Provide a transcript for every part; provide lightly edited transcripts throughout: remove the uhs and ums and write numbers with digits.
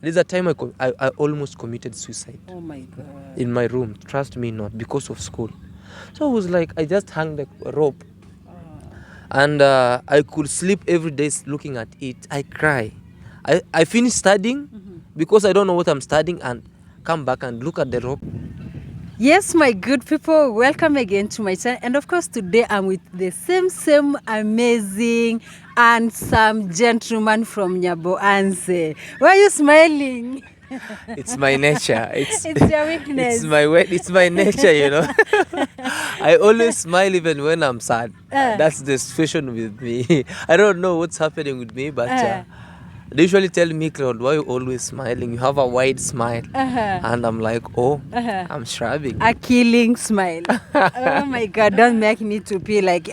There's a time I almost committed suicide. Oh my God. In my room, trust me not, because of school. So I was like, I just hung the rope. And I could sleep every day looking at it. I cry. I finish studying because I don't know what I'm studying, and come back and look at the rope. Yes, my good people, welcome again to my channel. And of course, today I'm with the same amazing, handsome gentleman from Nyabohanse. Why are you smiling? It's my nature. It's your weakness. It's my nature, you know. I always smile even when I'm sad. That's the situation with me. I don't know what's happening with me, but they usually tell me, Claude, why are you always smiling? You have a wide smile. And I'm like, oh, I'm shrubing. A killing smile. Oh my God, don't make me to be like,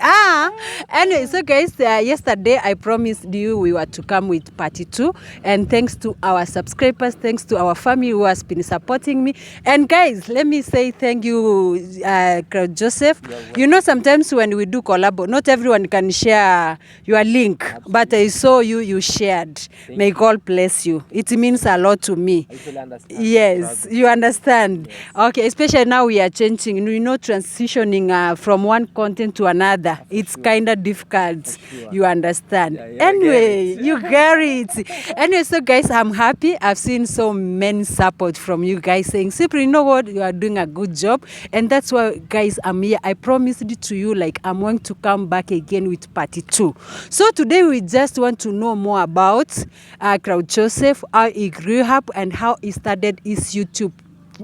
Anyway, so guys, yesterday I promised you we were to come with part 2. And thanks to our subscribers, thanks to our family who has been supporting me. And guys, let me say thank you, Joseph. You know, sometimes when we do collab, not everyone can share your link. Absolutely. But I saw you shared. May God bless you. It means a lot to me. Yes, you understand. Yes. Okay, especially now we are changing, you know, transitioning from one content to another. It's kind of difficult. You understand. Anyway, you get it. Anyway, so guys, I'm happy. I've seen so many support from you guys saying, simply, you know what, you are doing a good job. And that's why, guys, I'm here. I promised it to you, like, I'm going to come back again with part 2. So today we just want to know more about Claude Joseph, how he grew up and how he started his YouTube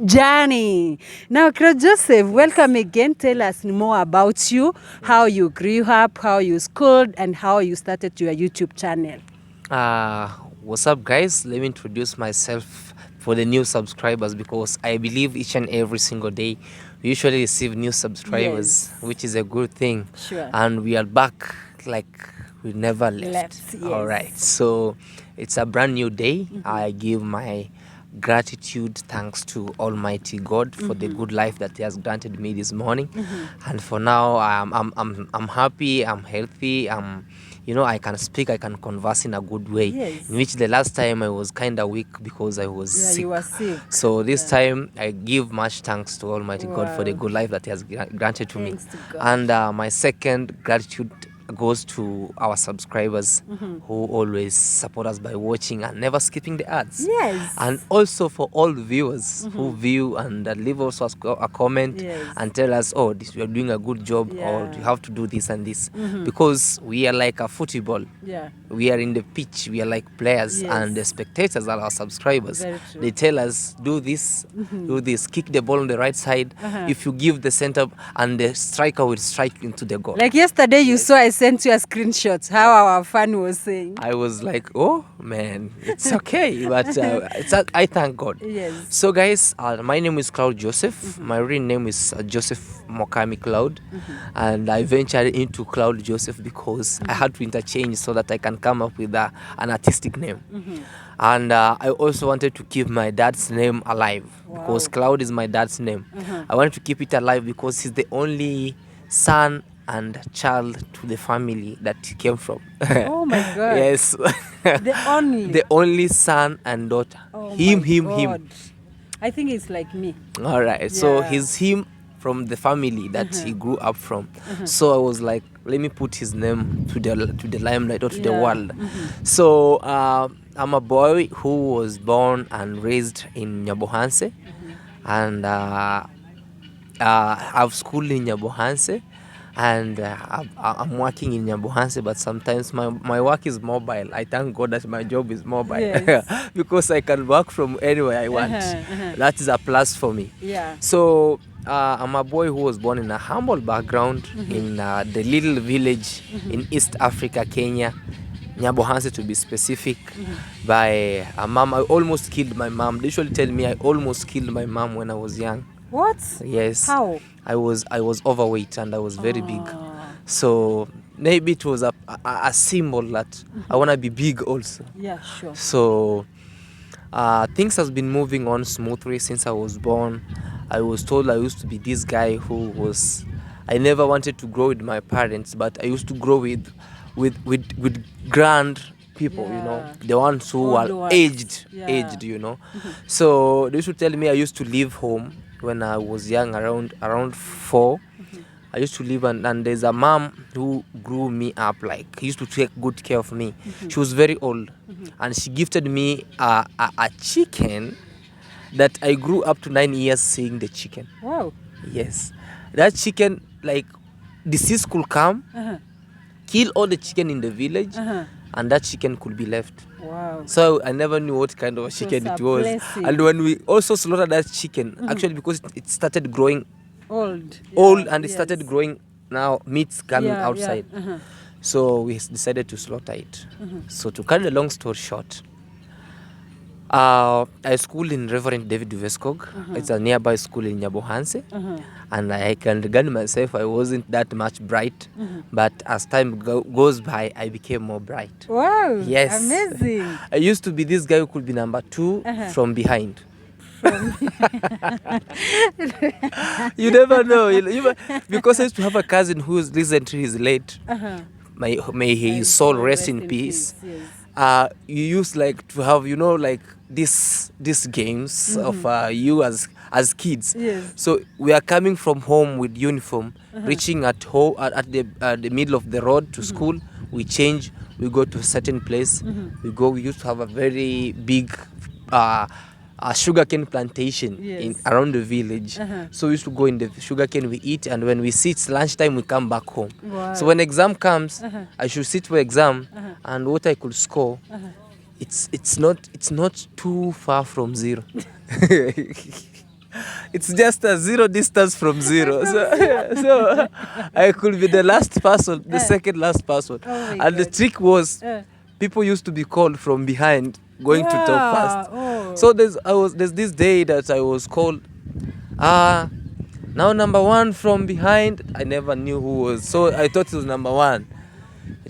journey. Now, Claude Joseph, welcome again. Tell us more about you, how you grew up, how you schooled, and how you started your YouTube channel. What's up, guys? Let me introduce myself for the new subscribers, because I believe each and every single day we usually receive new subscribers, yes, which is a good thing. Sure. And we are back like we never left. Yes. All right, so it's a brand new day. I give my gratitude, thanks to Almighty God for the good life that He has granted me this morning. And for now, I'm happy, I'm healthy, you know, I can speak, I can converse in a good way. Yes. In which the last time I was kind of weak because I was sick. You were sick. So this time I give much thanks to Almighty God for the good life that He has granted to me. To God. And my second gratitude goes to our subscribers who always support us by watching and never skipping the ads. Yes. And also for all the viewers who view and leave us a comment, yes, and tell us, oh, you are doing a good job, or you have to do this and this. Because we are like a football. Yeah. We are in the pitch, we are like players, yes, and the spectators are our subscribers. They tell us, do this, do this, kick the ball on the right side. If you give the center, and the striker will strike into the goal. Like yesterday, you saw I sent you a screenshot, how our fan was saying. I was like, oh man, it's okay. But I thank God. Yes. So guys, my name is Claude Joseph. My real name is Joseph Mokami Cloud. And I ventured into Claude Joseph because I had to interchange so that I can come up with an artistic name. And I also wanted to keep my dad's name alive. Wow. Because Cloud is my dad's name. I wanted to keep it alive because he's the only son and child to the family that he came from. Oh my God. Yes. The only son and daughter. Oh him. I think it's like me. All right. Yeah. So he's him from the family that he grew up from. So I was like, let me put his name to the limelight, or to the world. So I'm a boy who was born and raised in Nyabohanse, and I've schooled in Nyabohanse. And I'm working in Nyabohanse, but sometimes my work is mobile. I thank God that my job is mobile. Yes. Because I can work from anywhere I want. That is a plus for me. Yeah. So I'm a boy who was born in a humble background in the little village in East Africa, Kenya, Nyabohanse to be specific, by a mom. I almost killed my mom. They usually tell me I almost killed my mom when I was young. What? Yes. How? I was overweight and I was very big. So maybe it was a symbol that I want to be big also. Yeah, sure. So things has been moving on smoothly since I was born. I was told I used to be this guy who was, I never wanted to grow with my parents, but I used to grow with people, you know, Yeah. the ones who Old are ones. aged, Yeah. you know. So they used to tell me I used to leave home when I was young, around 4. I used to live, and there's a mom who grew me up, like used to take good care of me. She was very old, and she gifted me a chicken that I grew up to 9 years seeing the chicken. Wow. Yes, that chicken, like, disease could come, kill all the chicken in the village, and that chicken could be left. Wow. So I never knew what kind of a chicken it was. blessing. And when we also slaughtered that chicken, actually, because it started growing Old. old, and it started growing, now meat's coming Yeah, outside. So we decided to slaughter it. So to cut the long story short, I schooled in Reverend David Veskog. It's a nearby school in Nyabohanse. And I can regard myself, I wasn't that much bright. But as time goes by, I became more bright. Wow. Yes. Amazing. I used to be this guy who could be number 2 from behind. You never know. Because I used to have a cousin who is recently is late. May his soul rest in peace. Yes. You used like to have, like these games of you as kids. Yes. So we are coming from home with uniform, reaching at home at the middle of the road to school. We change, we go to a certain place. We used to have a very big sugarcane plantation around the village. So we used to go in the sugarcane, we eat, and when we sit lunchtime, we come back home. Wow. So when exam comes, I should sit for exam, and what I could score, it's not too far from 0. It's just a 0 distance from 0. So I could be the last person, the second last person. And the trick was, people used to be called from behind, going to top first. Oh. So there's this day that I was called, now number 1 from behind. I never knew who was, so I thought it was number 1,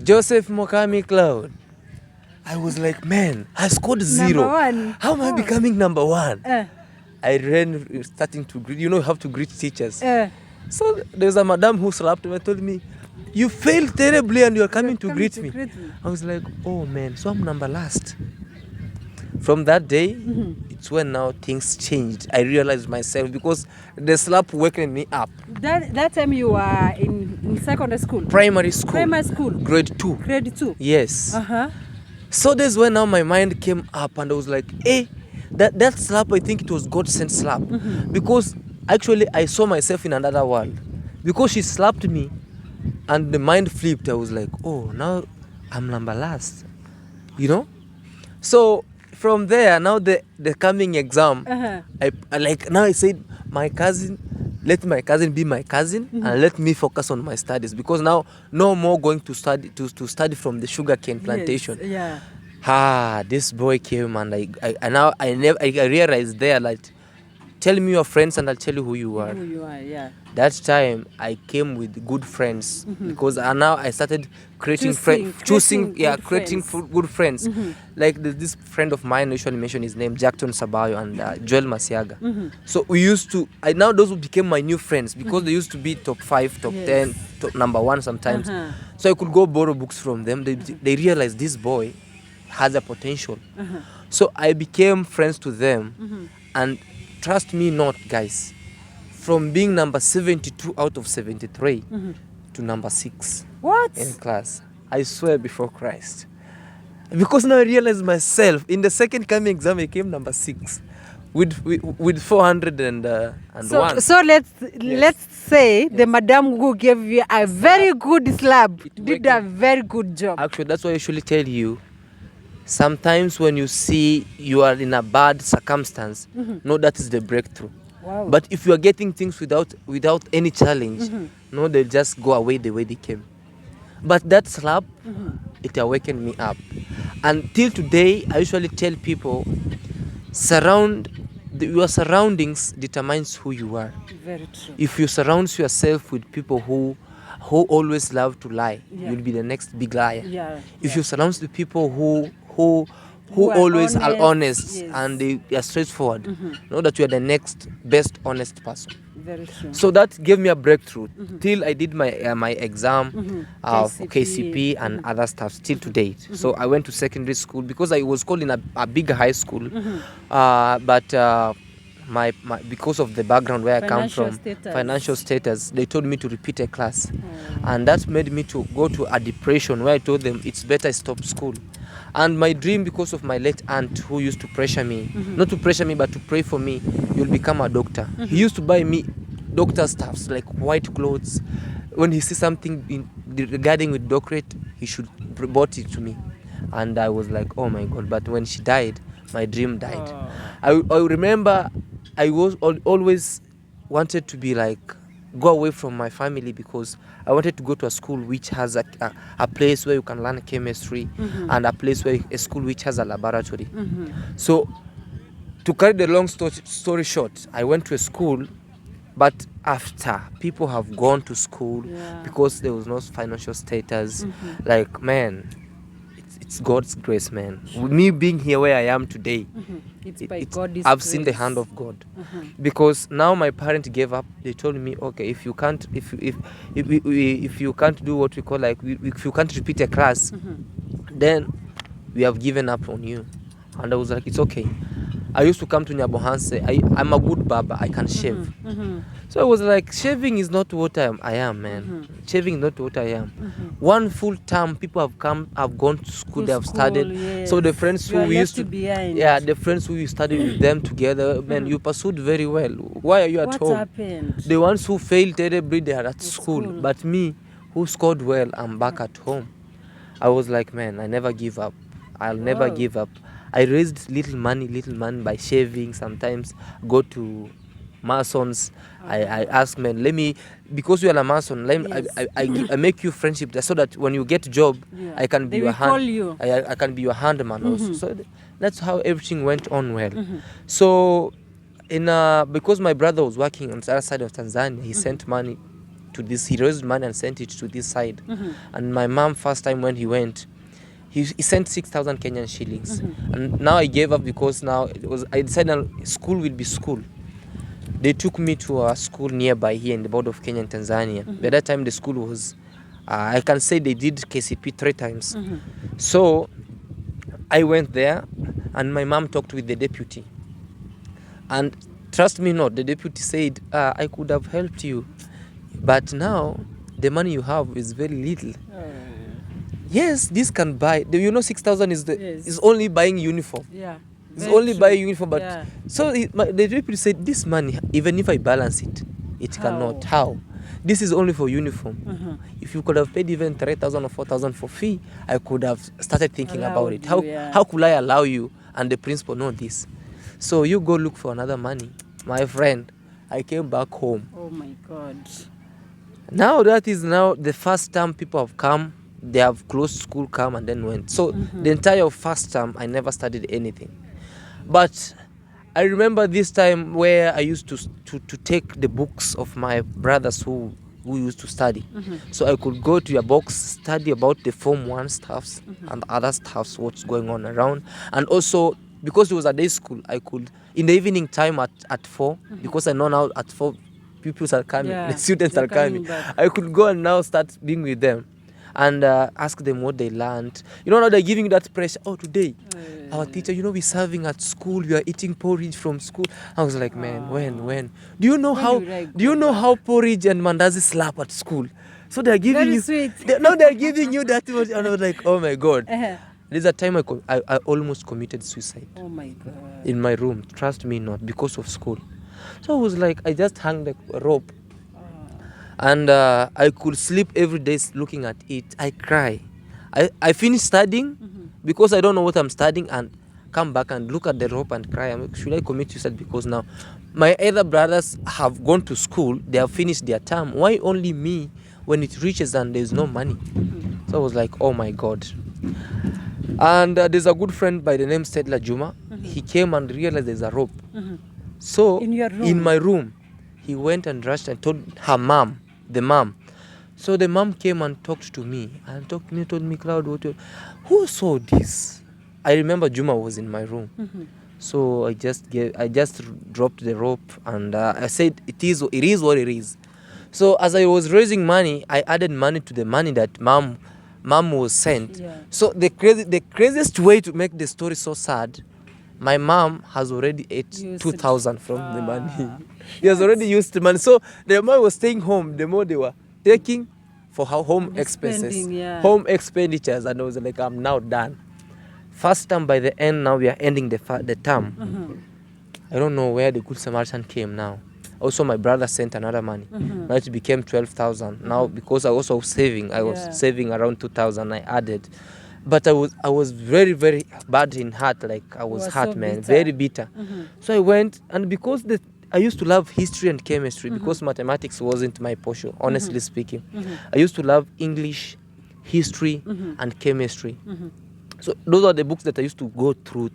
Joseph Mokami Cloud. I was like, man, I scored 0. Number 1. How am I becoming number 1? I ran, starting to greet. You have to greet teachers. So there's a madam who slapped me and told me, you failed terribly and you're coming to greet me. I was like, oh man, so I'm number last. From that day, it's when now things changed. I realized myself, because the slap waking me up. That time you were in secondary school? Primary school. Primary school. Grade 2. Grade 2. Yes. So that's when now my mind came up, and I was like, that slap, I think it was God sent slap. Because actually I saw myself in another world. Because she slapped me and the mind flipped, I was like, oh, now I'm number last. So from there, now the coming exam, I said, my cousin, let my cousin be my cousin, and let me focus on my studies, because now no more going to study from the sugarcane plantation. Yes, This boy came, and I realized there, like, tell me your friends and I'll tell you who you are. Who you are, yeah. That time I came with good friends, because now I started creating good friends. Like this friend of mine, I usually mention his name, Jackson Sabayo and Joel Masiaga. So we used to, now those became my new friends, because they used to be top 5, top 10, top number 1 sometimes. So I could go borrow books from them. They realized this boy has a potential. So I became friends to them, and trust me not, guys, from being number 72 out of 73 to number 6 in class. I swear before Christ. Because now I realize myself, in the second coming exam, I came number 6 with 401. So let's say the madam who gave you a very good slab did a very good job. Actually, that's why I usually tell you, sometimes when you see you are in a bad circumstance, no, that is the breakthrough. Wow. But if you are getting things without any challenge, no, they'll just go away the way they came. But that slap, it awakened me up. Until today, I usually tell people, your surroundings determines who you are. Very true. If you surround yourself with people who always love to lie, you'll be the next big liar. If you surround the people who always are honest, and they are straightforward, know that you are the next best honest person. Very true. So that gave me a breakthrough till I did my exam of KCP and other stuff till to date. So I went to secondary school because I was called in a big high school, but my because of the background where I come from, financial status, they told me to repeat a class, and that made me to go to a depression where I told them it's better I stop school. And my dream, because of my late aunt who used to pressure me, not to pressure me but to pray for me, you'll become a doctor. He used to buy me doctor stuffs like white clothes. When he sees something regarding with doctorate, he should brought it to me. And I was like, oh my God. But when she died, my dream died. I remember I was always wanted to be like, go away from my family, because I wanted to go to a school which has a place where you can learn chemistry, and a place where a school which has a laboratory. So to carry the long story short, I went to a school, but after people have gone to school, because there was no financial status, like, man, it's God's grace, man. Me being here where I am today, it's by God's I've grace. seen the hand of God. Because now my parents gave up. They told me, okay, if you can't do what we call, like, if you can't repeat a class, then we have given up on you. And I was like, it's okay. I used to come to Nyabohanse. I'm a good barber. I can shave. So I was like, shaving is not what I am, man. Shaving is not what I am. One full term, people have gone to school, they have studied. Yes. So the friends who we used to, behind. the friends who we studied with them together, man, you pursued very well. Why are you at home? What happened? The ones who failed terribly, they are at school. But me, who scored well, I'm back at home. I was like, man, I never give up. I'll never give up. I raised little money by shaving. Sometimes go to Masons. I ask, man, let me, because you are a Mason, let me, I make you friendship so that when you get job, I can be your hand. I can be your handman also. So that's how everything went on well. So because my brother was working on the other side of Tanzania, he sent money to this. He raised money and sent it to this side. And my mom, first time when he went, he sent 6,000 Kenyan shillings. And now I gave up, because now I decided school will be school. They took me to a school nearby here in the border of Kenya and Tanzania. By that time the school was, I can say they did KCP 3 times. So I went there, and my mom talked with the deputy. And trust me not, the deputy said, I could have helped you, but now the money you have is very little. Yes, this can buy. 6,000 is only buying uniform. It's only buying uniform, but so the deputy said, this money, even if I balance it, it cannot. How? This is only for uniform. If you could have paid even 3,000 or 4,000 for fee, I could have started thinking about it. How could I allow you and the principal know this? So you go look for another money. My friend, I came back home. Oh my God. Now that is now the first time people have come. They have closed school, come and then went. So the entire first term, I never studied anything. But I remember this time where I used to take the books of my brothers who used to study. So I could go to your box, study about the Form 1 stuffs and other stuffs, what's going on around. And also, because it was a day school, I could, in the evening time at 4, because I know now at 4, pupils are coming, the students are coming. I could go and now start being with them. And ask them what they learned. Now they're giving you that pressure. Oh, today, our teacher, we're serving at school. We are eating porridge from school. I was like, man, when? Do you know how porridge and mandazi slap at school? So they're giving you. They're giving you that. And I was like, oh my God. There's a time I almost committed suicide. Oh my God. In my room. Trust me not, because of school. So I was like, I just hung the rope. And I could sleep every day looking at it. I cry. I finish studying because I don't know what I'm studying, and come back and look at the rope and cry. I'm like, should I commit suicide? Because now my other brothers have gone to school. They have finished their term. Why only me when it reaches and there's no money? So I was like, oh my God. And there's a good friend by the name Stedla Juma. He came and realized there's a rope. So in my room, he went and rushed and told her mom. The mom. So the mom came and talked to me and told me, Cloud, who saw this? I remember Juma was in my room. So I just dropped the rope, and I said it is what it is. So as I was raising money, I added money to the money that mom was sent. Yeah. So the craziest way to make the story so sad, my mom has already ate Used 2,000 from the money. He has already used the money. So the more was staying home, the more they were taking for her home expenses, spending, yeah. home expenditures, and I was like, I'm now done. First term, by the end, now we are ending the term. I don't know where the Good Samaritan came now. Also, my brother sent another money. Now it became 12,000. Now, because I also was saving, I was saving around 2,000. I added, but I was very, very bad in heart. Like I was hurt, so man, bitter. very bitter. So I went, and because I used to love history and chemistry, because mathematics wasn't my portion, honestly speaking. I used to love English, history, and chemistry. So those are the books that I used to go through.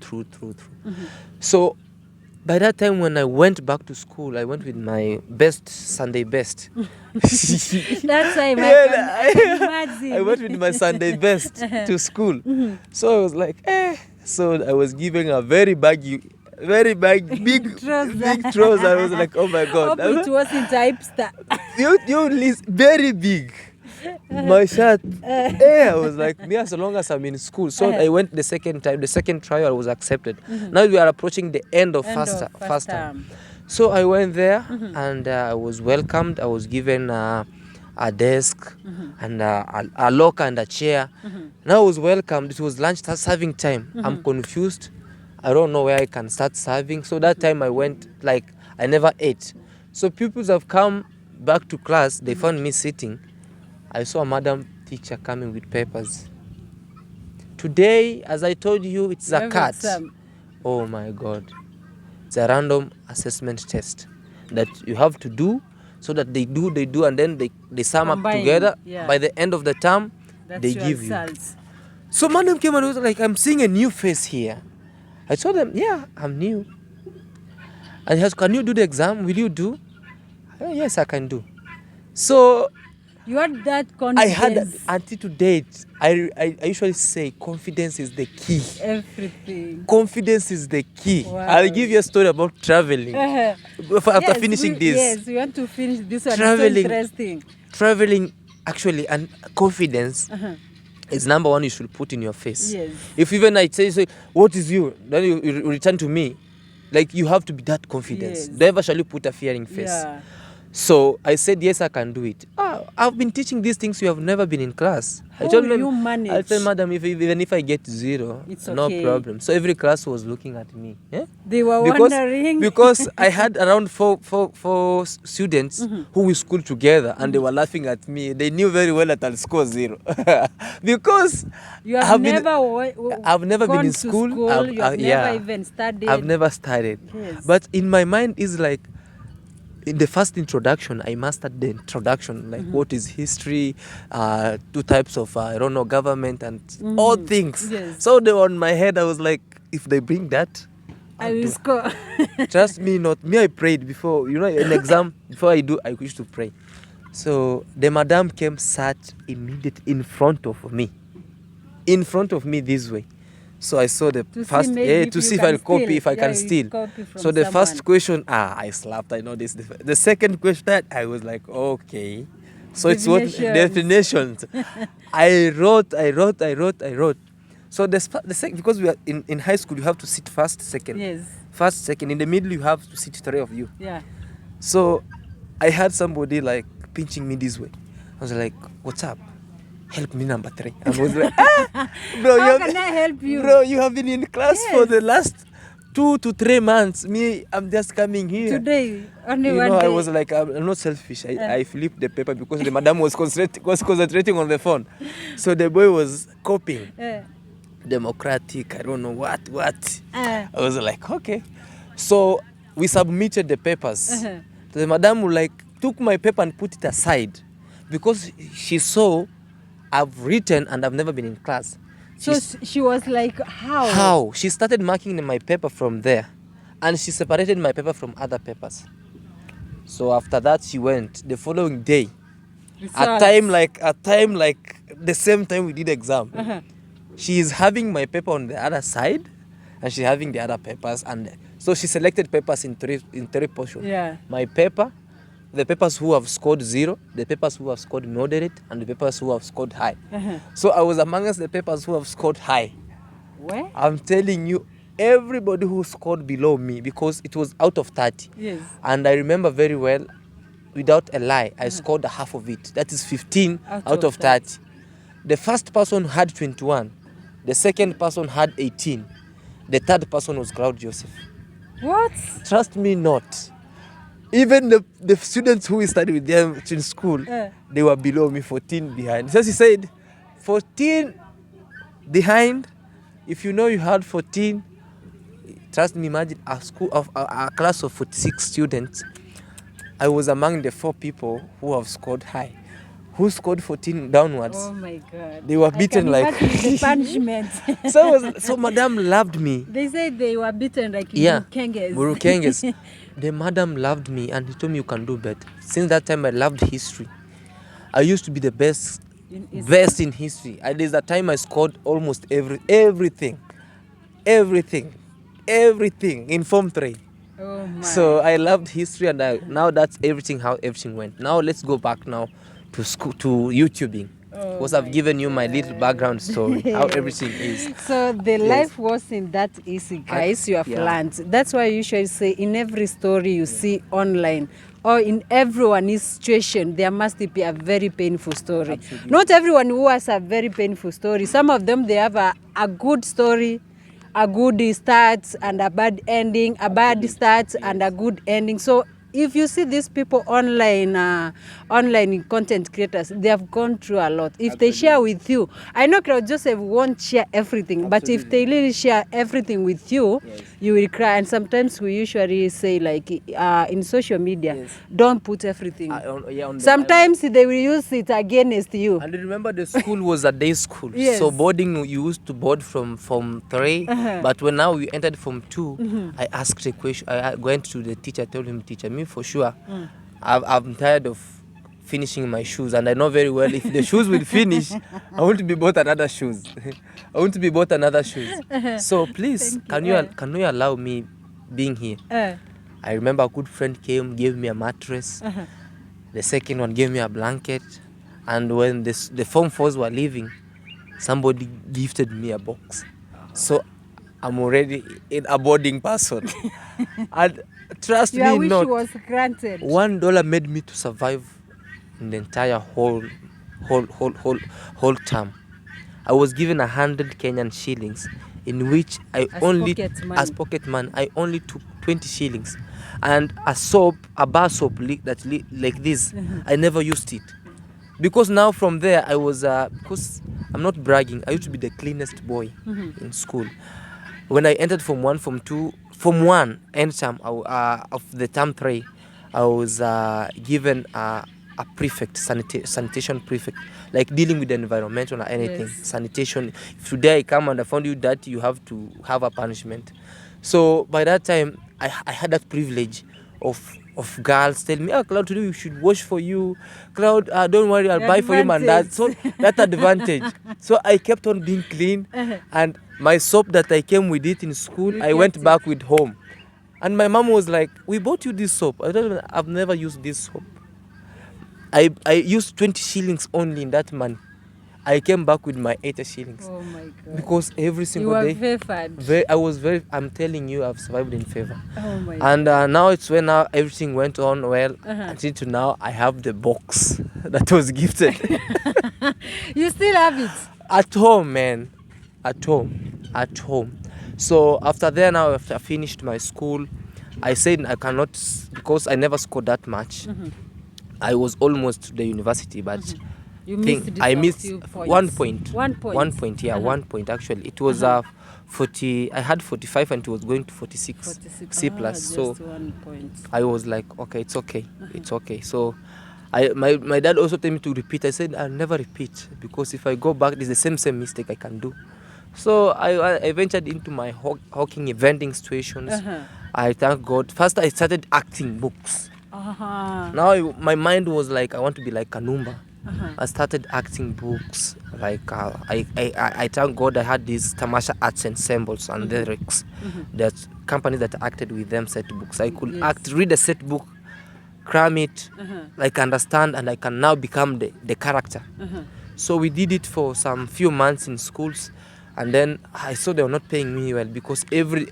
So by that time, when I went back to school, I went with my best Sunday best. That time I can imagine. I went with my Sunday best to school. So I was like, So I was giving a very big trouser. I was like, oh my God. Hope it wasn't typester. you list very big. My shirt. I was like, me, as long as I'm in school. So I went the second time. The second trial I was accepted. Now we are approaching the end of first term. So I went there, and I was welcomed. I was given a desk and a locker and a chair. Now I was welcomed. It was lunch serving time. I'm confused. I don't know where I can start serving. So that time I went, like, I never ate. So pupils have come back to class. They found me sitting. I saw a madam teacher coming with papers. Today, as I told you, it's a cat. Oh my God. It's a random assessment test that you have to do, so that they do, and then they sum up together. By the end of the term, they give you. So madam came and was like, I'm seeing a new face here. I told them, yeah, I'm new. And he asked, can you do the exam? Will you do? Yes, I can do. So you had that confidence. I had that until to date. I usually say confidence is the key. Everything. Confidence is the key. Wow. I'll give you a story about traveling. After finishing this. Yes, we want to finish this one. Traveling, it's so interesting. Traveling, actually, and confidence is number one you should put in your face. Yes. If even I say, what is you? Then you return to me. Like, you have to be that confident. Yes. Never shall you put a fearing face. Yeah. So I said, yes, I can do it. I've been teaching these things, you have never been in class. How will you manage? I told madam, even if I get 0, it's no okay. problem. So every class was looking at me. Yeah? They were wondering. Because I had around four students who we schooled together, and they were laughing at me. They knew very well that I'll score 0. Because I've never been in school. You have never even studied. I've never studied. Yes. But in my mind is like, in the first introduction, I mastered the introduction, like what is history, 2 types of, government, and all things. Yes. So they were on my head. I was like, if they bring that, I will score. Trust me, not me. I prayed before, an exam. Before I used to pray. So the madam came, sat immediately in front of me this way. So I saw the first, to see if I'll copy, if I can steal. So the first question, I slapped, I know this. The second question, I was like, okay. So it's what definitions. I wrote. So the second, because we are in high school, you have to sit first, second. Yes. First, second. In the middle, you have to sit 3 of you. Yeah. So I had somebody like pinching me this way. I was like, what's up? Help me, number 3. I was like, bro, how can I help you? Bro, you have been in class for the last 2 to 3 months. Me, I'm just coming here. Today, only one day. I was like, I'm not selfish. I flipped the paper because the madam was concentrating on the phone. So the boy was copying. Democratic, I don't know what. I was like, okay. So we submitted the papers. The madam took my paper and put it aside because she saw I've written and I've never been in class. So she was like, how? How? She started marking my paper from there, and she separated my paper from other papers. So after that, she went the following day. A time like the same time we did exam. She is having my paper on the other side, and she's having the other papers. And so she selected papers in three portions. Yeah. My paper, the papers who have scored 0, the papers who have scored moderate, and the papers who have scored high. So I was amongst the papers who have scored high. Where? I'm telling you, everybody who scored below me, because it was out of 30. Yes. And I remember very well, without a lie, I scored half of it. That is 15 out of 30. The first person had 21. The second person had 18. The third person was Cloud Joseph. What? Trust me not. Even the students who we studied with them in school, they were below me, 14 behind. So she said, 14 behind. If you know you had 14, trust me, imagine a class of 46 students. I was among the 4 people who have scored high. Who scored 14 downwards? Oh my God. They were beaten like the punishment. So madam loved me. They said they were beaten like Burukenges. Burukenges. The madam loved me and he told me you can do better. Since that time I loved history. I used to be the best in history. There's that time I scored almost everything in Form 3. Oh my. So I loved history, and now that's everything, how everything went. Now let's go back now to school, to YouTubing. Because I've given you my little background story, how everything is. So the life wasn't that easy, guys. You have learned. That's why I usually say in every story you see online, or in everyone's situation, there must be a very painful story. Absolutely. Not everyone who has a very painful story. Some of them, they have a good story, a good start and a bad ending, a bad start and a good ending. So if you see these people online content creators, they have gone through a lot. If they share with you, I know Cloud Joseph won't share everything, but if they really share everything with you, you will cry. And sometimes we usually say, like, in social media, don't put everything. Sometimes they will use it against you. And remember, the school was a day school. So boarding, you used to board from Form 3, but when now we entered Form 2, I asked a question. I went to the teacher, told him, teacher, me for sure, I'm tired of finishing my shoes, and I know very well if the shoes will finish, I want to be bought another shoes. So please, can you allow me being here? I remember a good friend came, gave me a mattress. The second one gave me a blanket. And when the Form 4s were leaving, somebody gifted me a box. So I'm already a boarding person. And trust Your me wish not, was granted. $1 made me to survive in the entire whole term. I was given 100 Kenyan shillings, in which as pocket money, I only took 20 shillings. And a bar soap like this, I never used it. Because now from there, I was, because I'm not bragging, I used to be the cleanest boy in school. When I entered Form 1, Form 2, Form 1 end term of the term 3, I was given a prefect, sanitation prefect, like dealing with the environment or anything, sanitation. If today I come and I found you dirty, you have to have a punishment. So by that time, I had that privilege of girls telling me, Cloud, today we should wash for you. Cloud, don't worry, I'll buy for you and that. So that advantage. So I kept on being clean, and my soap that I came with it in school, I went back with home. And my mom was like, we bought you this soap. I've never used this soap. I used 20 shillings only in that money. I came back with my 80 shillings. Oh my God. Because every single day. You were favored. I'm telling you, I've survived in favor. Oh my God. And now it's when everything went on well. Until to now, I have the box that was gifted. You still have it? At home, man. At home. So after I finished my school, I said I cannot, because I never scored that much. I was almost to the university, but I missed 1 point. 1 point. 1 point, 1 point actually. It was 40. I had 45 and it was going to 46. C plus. So 1 point. I was like, okay, it's okay. It's okay. So my dad also told me to repeat. I said I'll never repeat, because if I go back, it's the same mistake I can do. So I ventured into my hawking vending situations. I thank God. First I started acting books. Now my mind was like, I want to be like Kanumba. I started acting books. Like I thank God I had these Tamasha arts ensembles and lyrics. That companies that acted with them set books. I could read a set book, cram it, like understand, and I can now become the character. So we did it for some few months in schools, and then I saw they were not paying me well, because every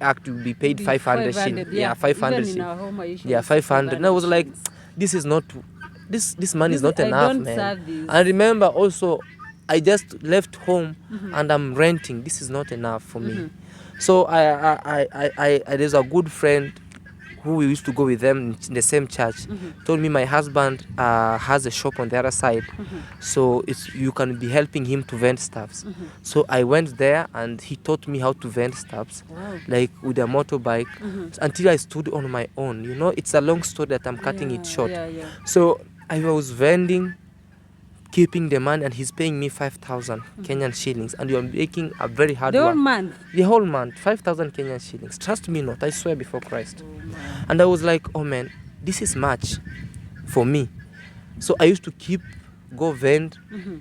act will be paid 500 shillings. Yeah, 500 shillings. Yeah, 500. And I was like, this is not, this money is not enough, man. I remember also, I just left home and I'm renting. This is not enough for me. So there's a good friend who we used to go with them in the same church, told me my husband has a shop on the other side, so you can be helping him to vend stuffs. So I went there and he taught me how to vend stuffs, like with a motorbike, until I stood on my own. You know, it's a long story that I'm cutting it short. So I was vending, keeping the money, and he's paying me 5,000 Kenyan shillings, and you're making a very hard work. The whole month, 5,000 Kenyan shillings. Trust me not, I swear before Christ. And I was like, oh man, this is much for me. So I used to go vend,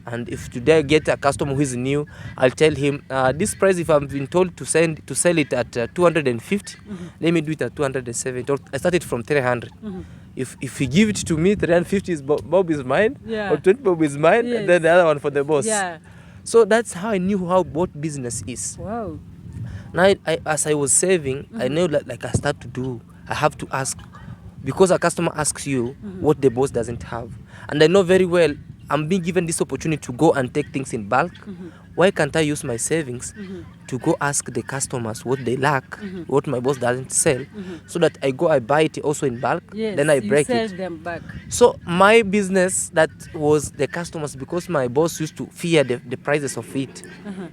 and if today I get a customer who is new, I'll tell him this price, if I've been told to sell it at 250, let me do it at 270. I started from 300. If he give it to me, 350 is Bob is mine, or 20 Bob is mine, and then the other one for the boss. So that's how I knew what business is. Wow. Now, as I was saving, I knew that, like, I have to ask, because a customer asks you what the boss doesn't have. And I know very well I'm being given this opportunity to go and take things in bulk. Why can't I use my savings to go ask the customers what they lack, what my boss doesn't sell, so that I buy it also in bulk, then I break it. Sell them back. So my business, that was the customers, because my boss used to fear the prices of it,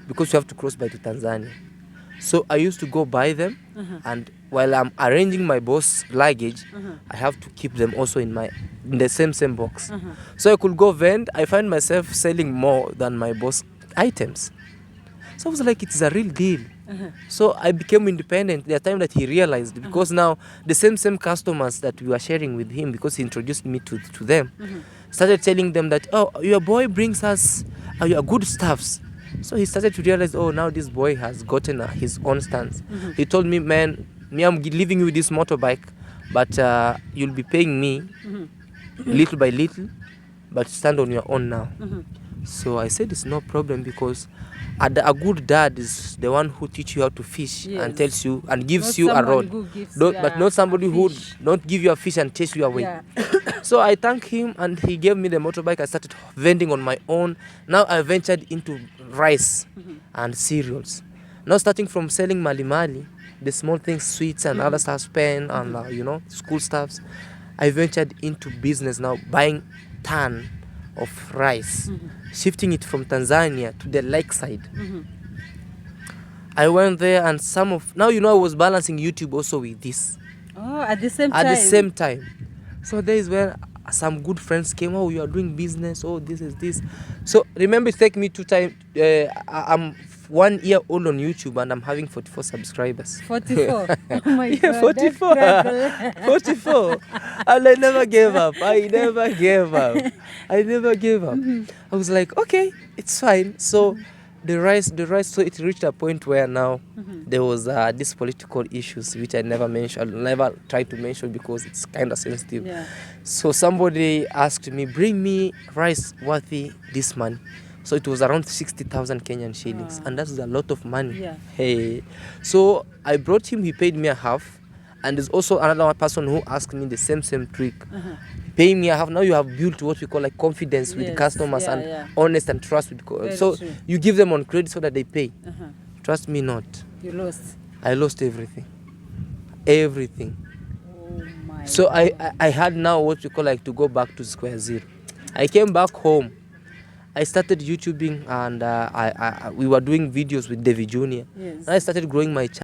because you have to cross by to Tanzania. So I used to go buy them, and while I'm arranging my boss luggage, I have to keep them also in the same box. So I could go vend. I find myself selling more than my boss items. So I was like, it's a real deal. So I became independent. The time that he realized, because now the same customers that we were sharing with him, because he introduced me to them, started telling them that, oh, your boy brings us your good stuffs. So he started to realize, oh, now this boy has gotten his own stance. He told me, man, I'm leaving you with this motorbike, but you'll be paying me little by little, but stand on your own now. So I said, it's no problem, because a good dad is the one who teaches you how to fish and tells you and gives you a rod, but not somebody who don't give you a fish and chase you away. So I thank him, and he gave me the motorbike. I started vending on my own. Now I ventured into rice and cereals. Now, starting from selling mali, the small things, sweets and other stuff, pen and school stuffs, I ventured into business now, buying ton of rice, shifting it from Tanzania to the lake side. I went there, and I was balancing YouTube also with this. Oh, at the same time? At the same time. So there is where some good friends came. Oh, you are doing business. Oh, this is this. So remember, it take me 2 times. I'm 1 year old on YouTube, and I'm having 44 subscribers. 44? Oh my God. 44. 44. And I never gave up. I never gave up. I was like, okay, it's fine. So the rice, so it reached a point where now there was these political issues, which I never tried to mention, because it's kind of sensitive. So somebody asked me, bring me rice worthy this money. So it was around 60,000 Kenyan shillings, and that's a lot of money. Hey, so I brought him. He paid me a half, and there's also another person who asked me the same trick. Pay me a half. Now you have built what we call like confidence with customers and honest and trust with. So you give them on credit so that they pay. Trust me not. You lost. I lost everything. Oh my. So I had now what we call like to go back to square zero. I came back home. I started YouTubing, and we were doing videos with David Jr. I started growing my channel.